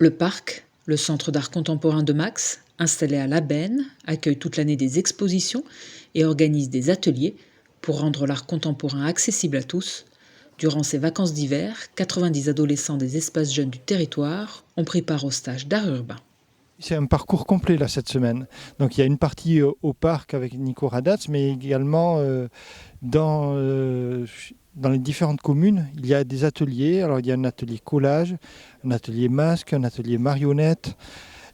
Le parc, le centre d'art contemporain de Max, installé à La Benne, accueille toute l'année des expositions et organise des ateliers pour rendre l'art contemporain accessible à tous. Durant ces vacances d'hiver, 90 adolescents des espaces jeunes du territoire ont pris part au stage d'art urbain. C'est un parcours complet là cette semaine. Donc il y a une partie au parc avec Nico Radatz, mais également dans, euh, dans les différentes communes, il y a des ateliers. Alors il y a un atelier collage, un atelier masque, un atelier marionnette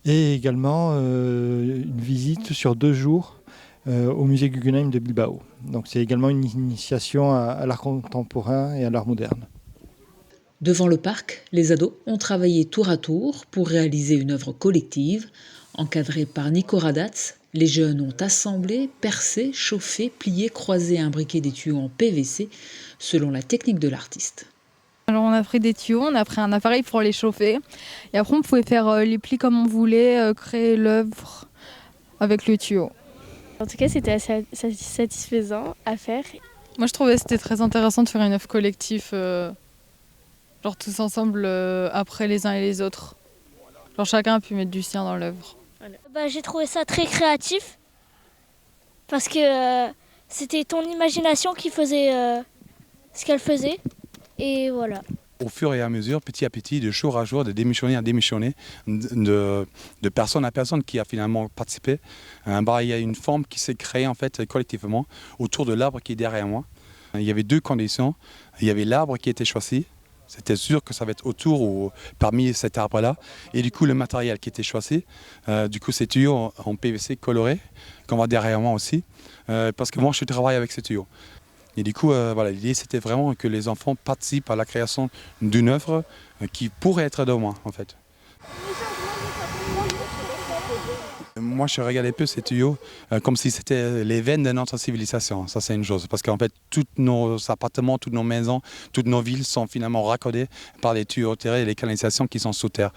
et également une visite sur 2 jours au musée Guggenheim de Bilbao. Donc c'est également une initiation à l'art contemporain et à l'art moderne. Devant le parc, les ados ont travaillé tour à tour pour réaliser une œuvre collective. Encadrés par Nico Radatz, les jeunes ont assemblé, percé, chauffé, plié, croisé et imbriqué des tuyaux en PVC selon la technique de l'artiste. Alors on a pris des tuyaux, on a pris un appareil pour les chauffer et après on pouvait faire les plis comme on voulait, créer l'œuvre avec le tuyau. En tout cas, c'était assez satisfaisant à faire. Moi je trouvais que c'était très intéressant de faire une œuvre collective, genre tous ensemble après les uns et les autres. Genre chacun a pu mettre du sien dans l'œuvre. J'ai trouvé ça très créatif parce que c'était ton imagination qui faisait ce qu'elle faisait et voilà. Au fur et à mesure, petit à petit, de jour à jour, de démissionner à démissionner, de personne à personne qui a finalement participé, il y a une forme qui s'est créée en fait collectivement autour de l'arbre qui est derrière moi. Il y avait 2 conditions. Il y avait l'arbre qui était choisi. C'était sûr que ça va être autour ou parmi cet arbre-là. Et du coup, le matériel qui était choisi, du coup, ces tuyaux en PVC colorés, qu'on voit derrière moi aussi, parce que moi, je travaille avec ces tuyaux. Et du coup, l'idée, c'était vraiment que les enfants participent à la création d'une œuvre qui pourrait être de moi, en fait. Moi, je regardais un peu ces tuyaux comme si c'était les veines de notre civilisation. Ça, c'est une chose. Parce qu'en fait, tous nos appartements, toutes nos maisons, toutes nos villes sont finalement raccordées par les tuyaux terrestres et les canalisations qui sont sous terre.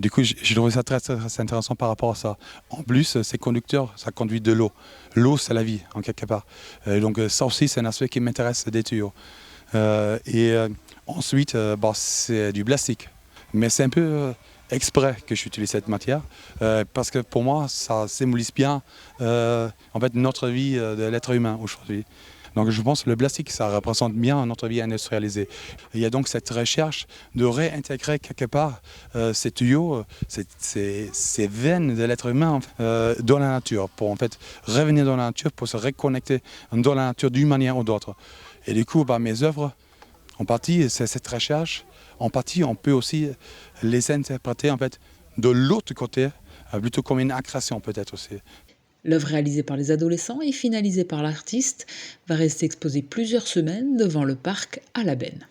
Du coup, j'ai trouvé ça très, très intéressant par rapport à ça. En plus, ces conducteurs, ça conduit de l'eau. L'eau, c'est la vie, en quelque part. Donc ça aussi, c'est un aspect qui m'intéresse des tuyaux. Ensuite, c'est du plastique. Mais c'est un peu exprès que j'utilise cette matière, parce que pour moi, ça symbolise bien en fait, notre vie de l'être humain aujourd'hui. Donc je pense que le plastique, ça représente bien notre vie industrialisée. Il y a donc cette recherche de réintégrer quelque part ces tuyaux, ces veines de l'être humain dans la nature, pour en fait revenir dans la nature, pour se reconnecter dans la nature d'une manière ou d'autre. Et du coup, mes œuvres, en partie, c'est cette recherche. En partie, on peut aussi les interpréter en fait, de l'autre côté, plutôt comme une agression peut-être aussi. L'œuvre réalisée par les adolescents et finalisée par l'artiste va rester exposée plusieurs semaines devant le parc à La Benne.